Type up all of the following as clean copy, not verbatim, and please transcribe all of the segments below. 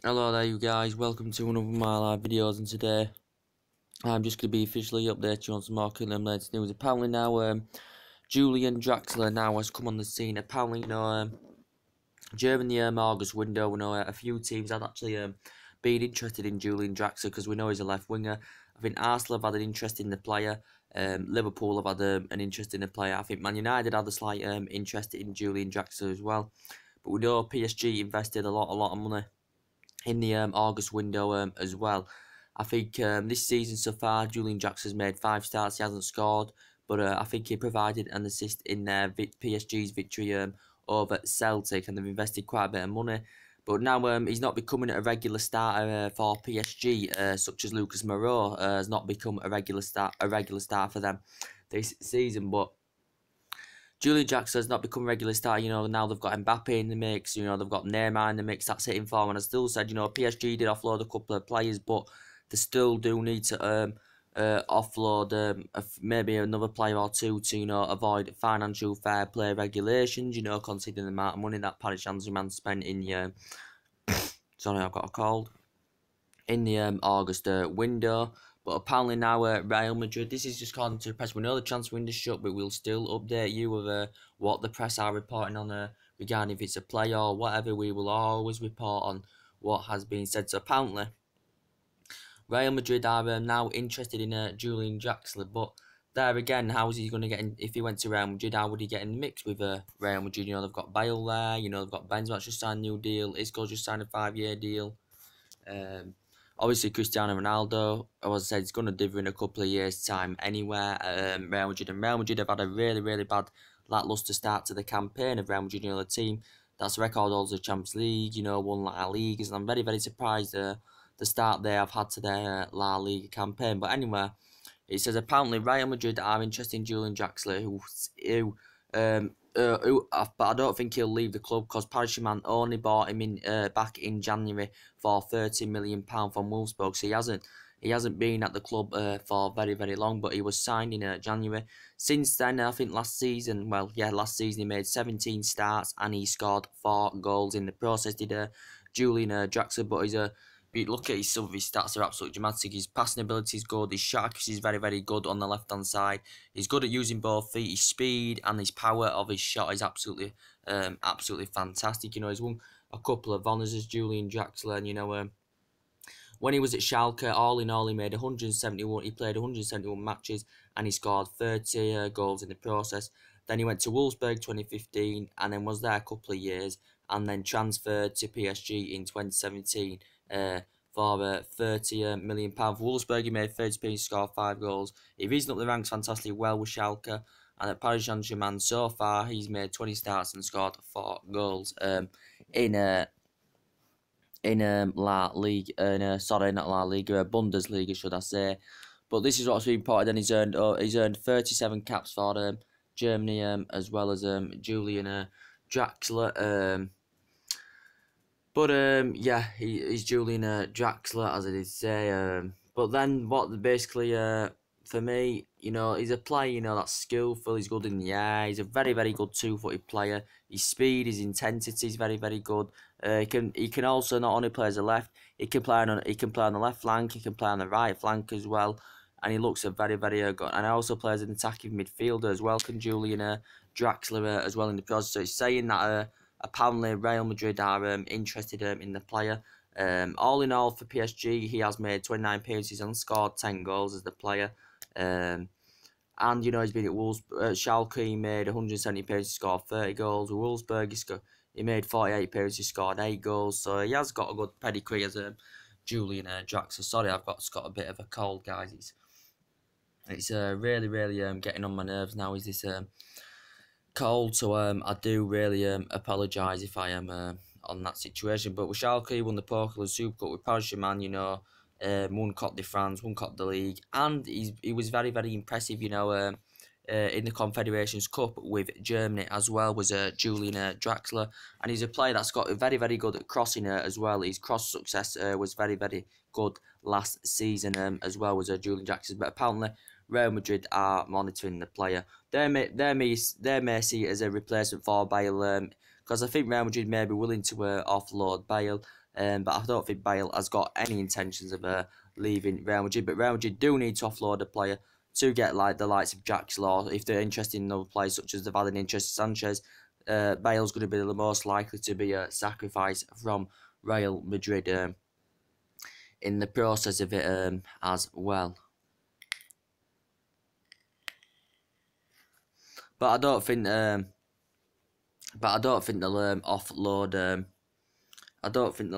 Hello there you guys, welcome to one of my live videos, and today I'm just going to be officially updating you on some more Killing latest news. Apparently now Julian Draxler now has come on the scene. Apparently during the August window we know a few teams had actually been interested in Julian Draxler because we know he's a left winger. I think Arsenal have had an interest in the player, Liverpool have had an interest in the player. I think Man United had a slight interest in Julian Draxler as well. But we know PSG invested a lot of money in the August window as well. I think this season so far, Julian Draxler's made 5 starts. He hasn't scored, but I think he provided an assist in PSG's victory over Celtic, and they've invested quite a bit of money. But now he's not becoming a regular starter for PSG, such as Lucas Moura has not become a regular star for them this season. But Julian Draxler has not become a regular star. Now they've got Mbappe in the mix. They've got Neymar in the mix. That's hitting form. And I still said, PSG did offload a couple of players, but they still do need to offload maybe another player or two to avoid financial fair play regulations. Considering the amount of money that Paris Saint-Germain spent in sorry, I've got a cold. In the August window. But apparently now Real Madrid, this is just according to the press. We know the transfer window's shut, but we'll still update you with what the press are reporting on regarding if it's a player or whatever. We will always report on what has been said. So apparently Real Madrid are now interested in Julian Draxler, but there again, how is he going to get in? If he went to Real Madrid, how would he get in the mix with Real Madrid? They've got Bale there, they've got Benzema just signed a new deal, Isco just signed a 5-year deal. Obviously, Cristiano Ronaldo, as I said, is going to differ in a couple of years' time anywhere. Real Madrid have had a really bad lacklustre start to the campaign of Real Madrid. The team that's record holders of the Champions League, won La Liga, and I'm very surprised the start they have had to their La Liga campaign. But anyway, it says apparently Real Madrid are interested in Julian Draxler, but I don't think he'll leave the club because Paris Saint-Germain only bought him in back in January for £30 million from Wolfsburg. So he hasn't been at the club for very long, but he was signed in January. Since then, I think last season he made 17 starts and he scored 4 goals in the process. Did Julian Draxler, but look at some of his stats are absolutely dramatic. His passing ability is good. His shot accuracy is very good on the left hand side. He's good at using both feet. His speed and his power of his shot is absolutely fantastic. He's won a couple of honours as Julian Draxler, and when he was at Schalke, all in all, he made 171. He played 171 matches and he scored 30 goals in the process. Then he went to Wolfsburg 2015 and then was there a couple of years and then transferred to PSG in 2017 for £30 million. For Wolfsburg, he made 30 appearances, scored 5 goals. He risen up the ranks fantastically well with Schalke. And at Paris Saint-Germain, so far, he's made 20 starts and scored 4 goals in La Liga, not La Liga, Bundesliga, should I say. But this is what's been reported, and he's earned 37 caps for Germany, as well as Julian Draxler. Yeah, he's Julian Draxler, as I did say. But then what basically for me, he's a player, that's skillful. He's good in the air. He's a very good 2-footed player. His speed, his intensity is very good. He can also not only play as a left. He can play on the left flank. He can play on the right flank as well. And he looks a very good. And he also plays an attacking midfielder as well. Can Julian Draxler as well in the process. So it's saying that apparently Real Madrid are interested in the player. All in all, for PSG, he has made 29 appearances and scored 10 goals as the player. And he's been at Schalke. He made 170 appearances, scored 30 goals. With Wolfsburg, he made 48 appearances, scored 8 goals. So he has got a good pedigree as Julian Draxler. Sorry, I've got a bit of a cold, guys. It's really getting on my nerves now. Is this cold? So I do really apologise if I am on that situation. But with Schalke, he won the Pokal Super Cup. With Paris Saint-Germain, won Coupe de France, won Coupe de Ligue, and he was very impressive. In the Confederations Cup with Germany as well was Julian Draxler, and he's a player that's got very good at crossing as well. His cross success was very good last season as well was Julian Draxler. But apparently Real Madrid are monitoring the player. They may see it as a replacement for Bale, because I think Real Madrid may be willing to offload Bale. but I don't think Bale has got any intentions of leaving Real Madrid. But Real Madrid do need to offload a player to get like the likes of Draxler, or if they're interested in other players such as they've had an interest in Sanchez. Bale's going to be the most likely to be a sacrifice from Real Madrid in the process of it as well. But I don't think they'll offload. I don't think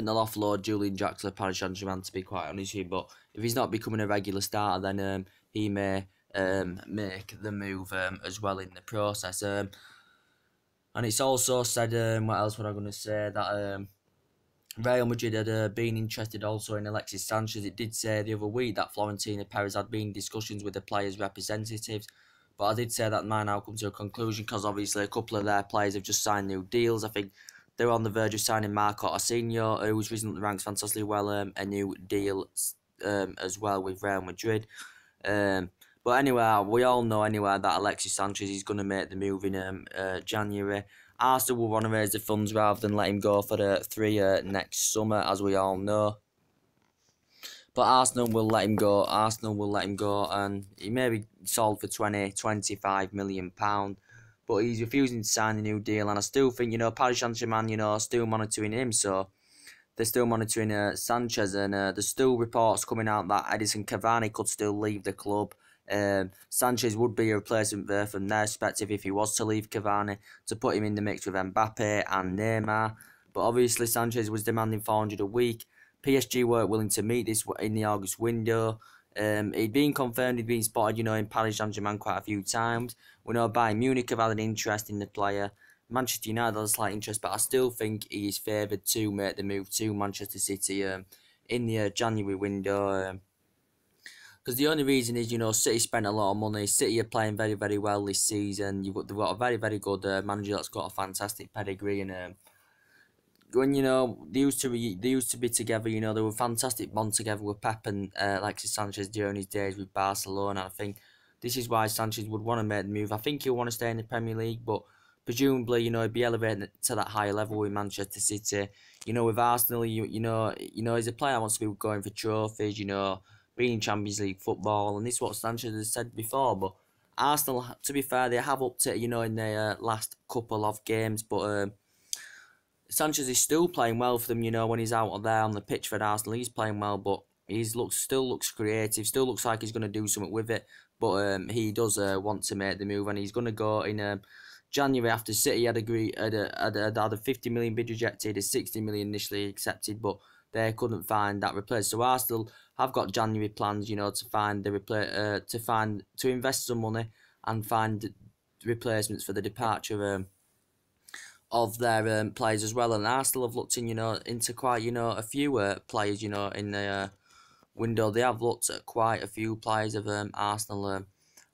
they'll offload Julian Draxler, Paris Saint-Germain, to be quite honest with you. But if he's not becoming a regular starter, then he may make the move as well in the process. And it's also said, what else was I going to say, that Real Madrid had been interested also in Alexis Sanchez. It did say the other week that Florentino Perez had been in discussions with the players' representatives. But I did say that might now come to a conclusion because obviously a couple of their players have just signed new deals. I think they're on the verge of signing Marco Asensio, who's recently ranked fantastically well, a new deal as well with Real Madrid. But anyway, we all know anyway that Alexis Sanchez is going to make the move in January. Arsenal will want to raise the funds rather than let him go for the 3 next summer, as we all know. But Arsenal will let him go. And he may be sold for £25 million. But he's refusing to sign a new deal. And I still think, Paris Saint-Germain, are still monitoring him. So they're still monitoring Sanchez. And there's still reports coming out that Edinson Cavani could still leave the club. Sanchez would be a replacement there from their perspective if he was to leave Cavani, to put him in the mix with Mbappe and Neymar. But obviously Sanchez was demanding 400 a week. PSG weren't willing to meet this in the August window. He'd been confirmed, he'd been spotted, in Paris Saint-Germain quite a few times. We know Bayern Munich have had an interest in the player. Manchester United has a slight interest, but I still think he is favoured to make the move to Manchester City in the January window. Because the only reason is, City spent a lot of money. City are playing very, very well this season. They've got a very, very good manager that's got a fantastic pedigree. And when they used to be together, they were a fantastic bond together with Pep and Alexis Sanchez during his days with Barcelona. I think this is why Sanchez would want to make the move. I think he'll want to stay in the Premier League, but presumably, he'd be elevated to that higher level with Manchester City. With Arsenal, he's a player that wants to be going for trophies. Being in Champions League football, and this is what Sanchez has said before. But Arsenal, to be fair, they have upped it, in their last couple of games. But Sanchez is still playing well for them, when he's out there on the pitch for Arsenal. He's playing well, but he still looks creative, still looks like he's going to do something with it. But he does want to make the move, and he's going to go in January after City had a 50 million bid rejected, a 60 million initially accepted, but they couldn't find that replacement. So Arsenal have got January plans, to find to invest some money and find replacements for the departure of their players as well. And Arsenal have looked into quite a few players in the window. They have looked at quite a few players of Arsenal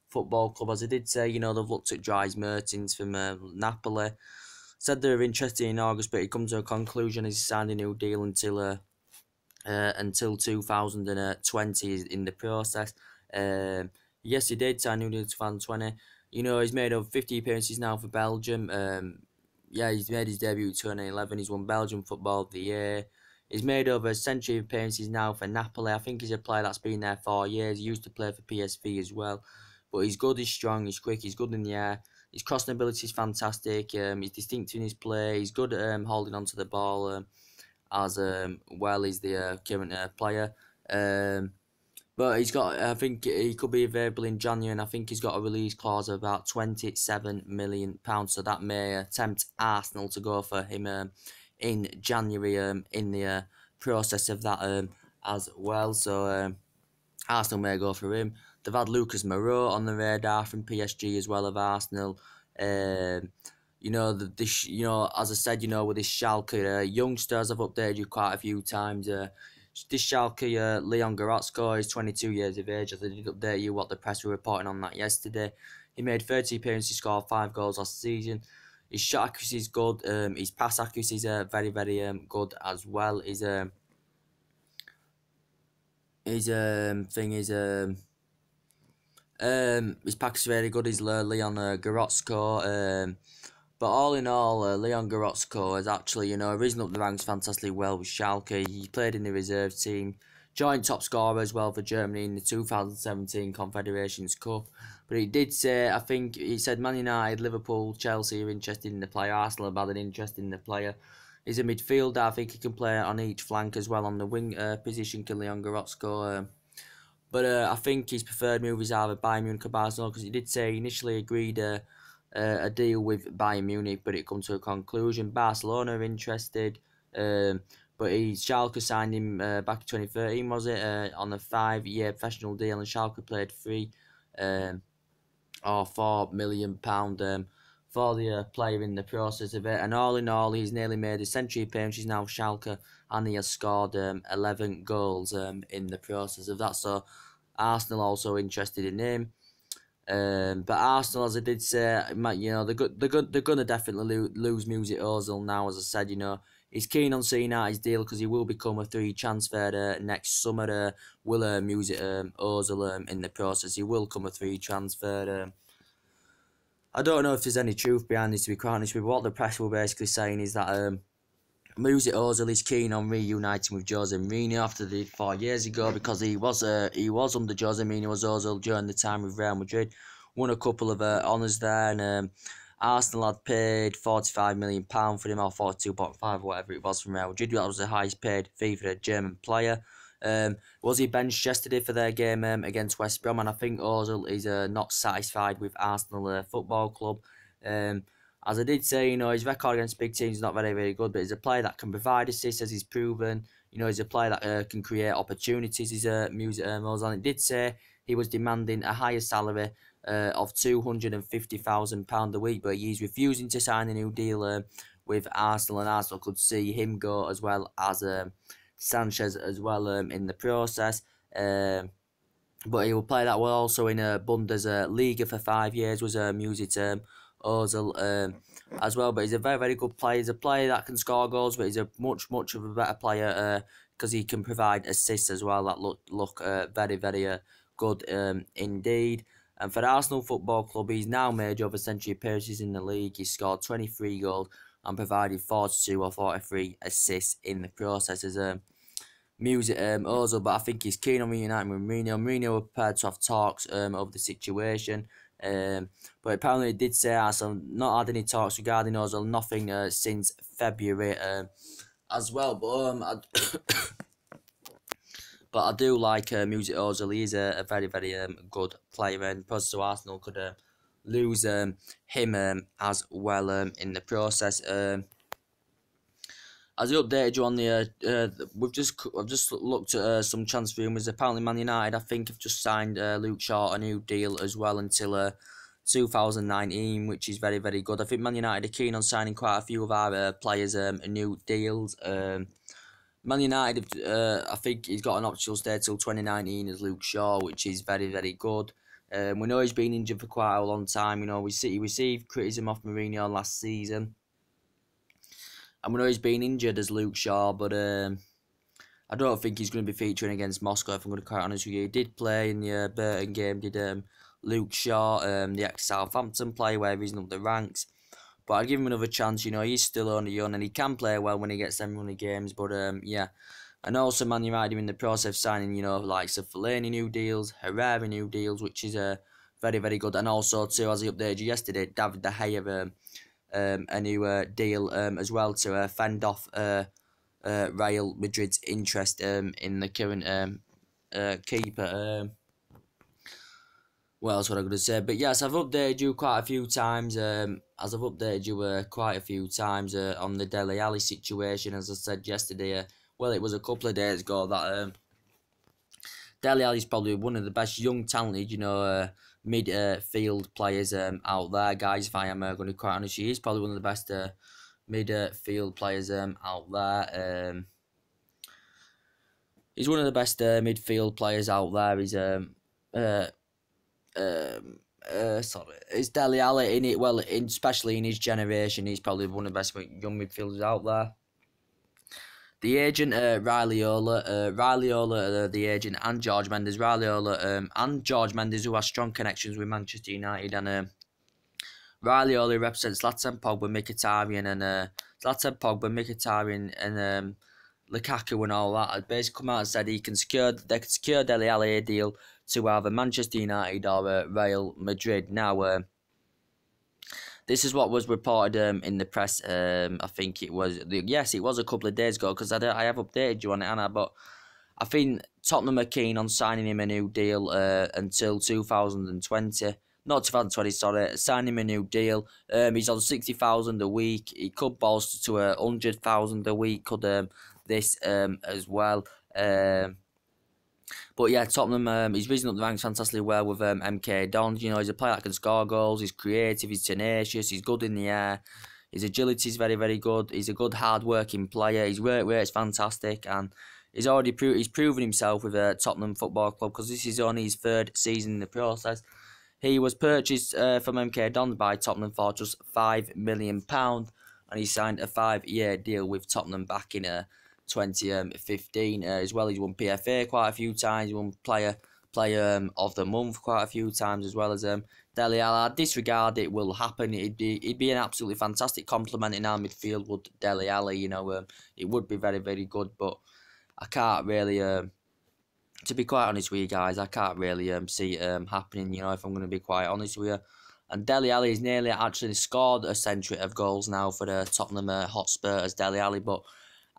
Football Club. As I did say, they've looked at Dries Mertens from Napoli. Said they were interested in August, but he comes to a conclusion. He's signed a new deal until 2020 in the process. Yes, he did sign a new deal 2020. He's made over 50 appearances now for Belgium. He's made his debut in 2011. He's won Belgian Football of the Year. He's made over a century of appearances now for Napoli. I think he's a player that's been there 4 years. He used to play for PSV as well. But he's good, he's strong, he's quick, he's good in the air. His crossing ability is fantastic. He's distinctive in his play. He's good at holding onto the ball as well as the current player. But he's got, I think he could be available in January, and I think he's got a release clause of about £27 million. So that may tempt Arsenal to go for him in January in the process of that as well. So Arsenal may go for him. They've had Lucas Moura on the radar from PSG as well of Arsenal. As I said, with this Schalke youngsters, I've updated you quite a few times. This Schalke Leon Goretzka is 22 years of age. As I did update you what the press were reporting on that yesterday. He made 30 appearances, scored 5 goals last season. His shot accuracy is good. His pass accuracy is very, very good as well. His pack is very good. He's Leon Goretzka. But all in all, Leon Goretzka has actually, risen up the ranks fantastically well with Schalke. He played in the reserve team, joint top scorer as well for Germany in the 2017 Confederations Cup. But he did say, I think he said Man United, Liverpool, Chelsea are interested in the player. Arsenal have had an interest in the player. He's a midfielder. I think he can play on each flank as well. On the wing position, can Leon Goretzka. But I think his preferred move is either Bayern Munich or Barcelona, because he did say he initially agreed a deal with Bayern Munich, but it come to a conclusion. Barcelona are interested, but Schalke signed him back in 2013, was it, on a 5-year professional deal, and Schalke played or £4 million for the player in the process of it. And all in all, he's nearly made a century appearance. He's now Schalke, and he has scored 11 goals in the process of that. So Arsenal also interested in him. But Arsenal, as I did say, they're gonna definitely lose Mesut Ozil now. As I said, he's keen on seeing out his deal because he will become a free transfer next summer. Will Mesut Ozil in the process? He will come a free transfer. I don't know if there's any truth behind this, to be quite honest with you. What the press were basically saying is that Mesut Ozil is keen on reuniting with Jose Mourinho after the 4 years ago, because he was under Jose Mourinho, was Ozil, during the time with Real Madrid. Won a couple of honours there, and Arsenal had paid £45 million for him, or 42.5, whatever it was, from Real Madrid. That was the highest paid fee for a German player. Was he benched yesterday for their game against West Brom? And I think Ozil is not satisfied with Arsenal Football Club. As I did say, his record against big teams is not very, very good, but he's a player that can provide assists, as he's proven. He's a player that can create opportunities. He's Mesut Ozil. And it did say he was demanding a higher salary of £250,000 a week, but he's refusing to sign a new deal with Arsenal, and Arsenal could see him go, as well as Sanchez as well in the process. But he will play that well also in Bundesliga for 5 years, was Mesut Ozil as well. But he's a very, very good player. He's a player that can score goals, but he's a much of a better player because he can provide assists as well that look very, very good indeed. And for Arsenal Football Club, he's now made over century appearances in the league. He's scored 23 goals and provided 42 or 43 assists in the process as Mesut Ozil. But I think he's keen on reuniting with Mourinho. Mourinho were prepared to have talks over the situation. But apparently it did say Arsenal not had any talks regarding Ozil, nothing since February as well. But but I do like Mesut Ozil. He's a very, very good player, and so Arsenal could lose him as well in the process. As I updated you on the, I've just looked at some transfer rumours. Apparently, Man United, I think, have just signed Luke Shaw a new deal as well until 2019, which is very, very good. I think Man United are keen on signing quite a few of our players new deals. Man United, I think he's got an optional stay till 2019 as Luke Shaw, which is very, very good. We know he's been injured for quite a long time. He received criticism off Mourinho last season. And we know he's been injured as Luke Shaw, but I don't think he's going to be featuring against Moscow, if I'm going to be quite honest with you. He did play in the Burton game, did Luke Shaw, the ex-Southampton player, where he's up the ranks. But I'd give him another chance. He's still only young, and he can play well when he gets them running games. But yeah, and also Man United are in the process of signing, like Fellaini new deals, Herrera new deals, which is very, very good. And also too, as I updated you yesterday, David De Gea a new deal as well to fend off Real Madrid's interest in the current keeper. What else would I going to say? But yes, I've updated you quite a few times. As I've updated you quite a few times on the Dele Alli situation. As I said yesterday, well, it was a couple of days ago that Dele Alli is probably one of the best young, talented, midfield players out there, guys. If I am going to be quite honest, he is probably one of the best midfield players out there. He's one of the best midfield players out there. He's it's Dele Alli in it. Well, especially in his generation, he's probably one of the best young midfielders out there. The agent, Raiola, the agent, and George Mendes. Raiola and George Mendes, who has strong connections with Manchester United, and Riley only represents Zlatan, Pogba, Mkhitaryan, and Lukaku and all that. Had basically come out and said they can secure Dele Alli a deal to either Manchester United or Real Madrid. Now, this is what was reported in the press. I think it was it was a couple of days ago, because I have updated you on it, Anna. But I think Tottenham are keen on signing him a new deal until 2020. Not 2020, sorry. Signing him a new deal. He's on 60,000 a week. He could bolster to 100,000 a week. Could this as well. But yeah, Tottenham, he's risen up the ranks fantastically well with MK Dons. You know, he's a player that can score goals, he's creative, he's tenacious, he's good in the air. His agility is very, very good. He's a good, hard-working player. His work rate is fantastic, and he's proven himself with Tottenham Football Club, because this is only his 3rd season in the process. He was purchased from MK Dons by Tottenham for just £5 million, and he signed a 5-year deal with Tottenham back in 2015 as well. He's won PFA quite a few times. He won player of the month quite a few times, as well as Dele Alli. I disregard it will happen. It'd be an absolutely fantastic compliment in our midfield, would Dele Alli. You know, it would be very, very good, but I can't really to be quite honest with you guys, I can't really see it happening, you know, if I'm going to be quite honest with you. And Dele Alli has nearly actually scored a century of goals now for the Tottenham Hotspur as Dele Alli, but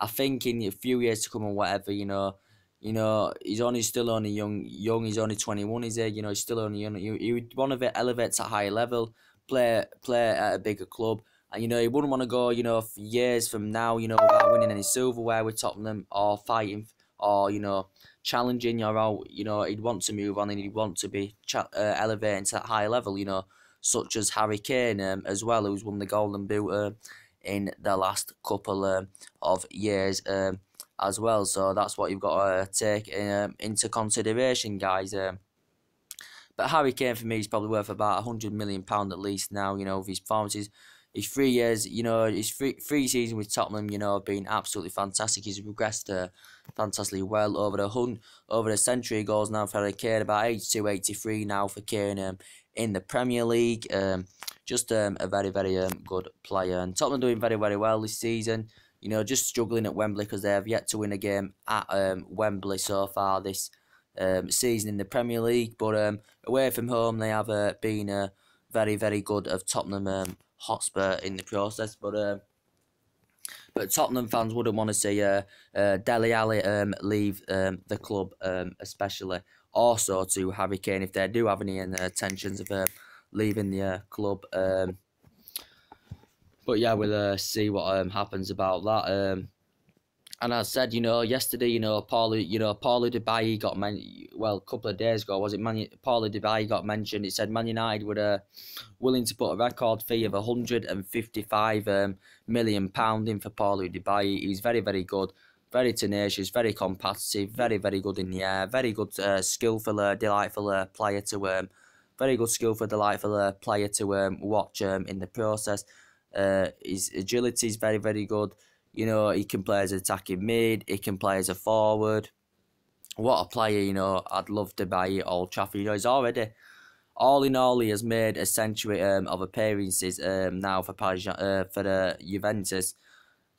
I think in a few years to come or whatever, you know, he's still only young. He's only 21. He's you know, he's still only young. He would want to elevate to a higher level, play at a bigger club, and you know, he wouldn't want to go, you know, for years from now, you know, without winning any silverware with Tottenham or fighting or, you know, challenging or out. You know, he'd want to move on and he'd want to be elevating to that higher level. You know, such as Harry Kane as well, who's won the Golden Boot in the last couple of years as well. So that's what you've got to take into consideration, guys. But Harry Kane, for me, is probably worth about £100 million at least now, you know, with his performances. His 3 years, you know, his three seasons with Tottenham, you know, have been absolutely fantastic. He's progressed fantastically well over the century goals now for Harry Kane, about 82, 83 now for Kane in the Premier League. Just a very, very good player. And Tottenham doing very, very well this season. You know, just struggling at Wembley because they have yet to win a game at Wembley so far this season in the Premier League. But away from home, they have been very, very good of Tottenham Hotspur in the process. But Tottenham fans wouldn't want to see Dele Alli leave the club, especially also to Harry Kane, if they do have any intentions of leaving the club. But yeah, we'll see what happens about that. And as I said, you know, yesterday, you know, Paulo Dybala got a couple of days ago, was it Paulo Dybala got mentioned. It said Man United were willing to put a record fee of £155 million in for Paulo Dybala. He's very, very good, very tenacious, very competitive, very, very good in the air, very good, skillful, delightful player to very good, skillful, delightful player to watch in the process. His agility is very, very good. You know, he can play as an attacking mid, he can play as a forward. What a player, you know. I'd love to buy it Old Trafford. You know, he's already, all in all, he has made a century of appearances now for Juventus.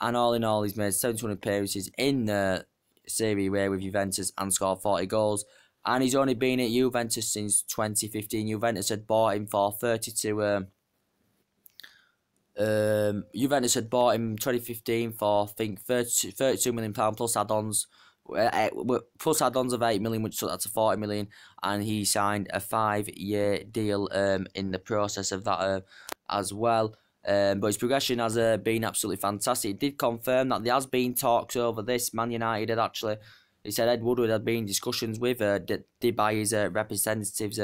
And all in all, he's made 71 appearances in the Serie A with Juventus and scored 40 goals. And he's only been at Juventus since 2015. Juventus had bought him for 32... Juventus had bought him in 2015 for, I think, £32 million plus add-ons. Plus add-ons of 8 million, which took that to 40 million. And he signed a 5-year deal in the process of that as well. But his progression has been absolutely fantastic. He did confirm that there has been talks over this. Man United had actually... He said Ed Woodward had been in discussions with Dybala's representatives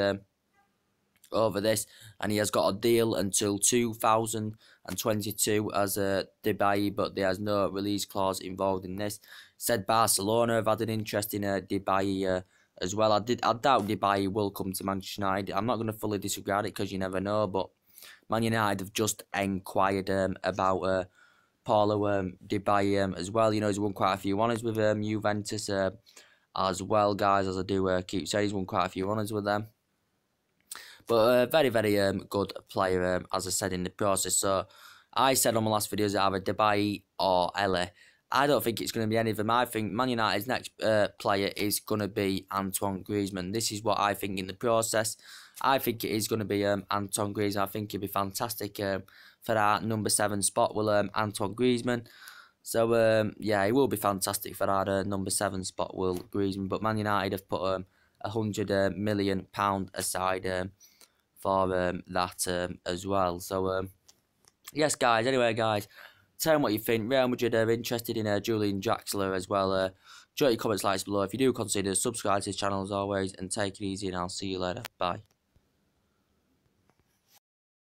over this, and he has got a deal until 2022 as Dybala, but there is no release clause involved in this. Said Barcelona have had an interest in Dybala as well. I doubt Dybala will come to Manchester United. I'm not going to fully disregard it because you never know, but Man United have just inquired about Paulo Dybala as well. You know, he's won quite a few honours with Juventus as well, guys, as I do keep saying, he's won quite a few honours with them. But very, very good player, as I said in the process. So I said on my last videos that either Dubai or Ellie. I don't think it's going to be any of them. I think Man United's next player is going to be Antoine Griezmann. This is what I think in the process. I think it is going to be Antoine Griezmann. I think he'll be fantastic for our number 7 spot. Will Antoine Griezmann. So yeah, he will be fantastic for our number 7 spot. Will Griezmann. But Man United have put £100 million aside for that as well. So yes, guys. Anyway, guys. Tell me what you think. Real Madrid are interested in Julian Draxler as well. Drop your comments, likes below. If you do, consider subscribe to his channel as always, and take it easy, and I'll see you later. Bye.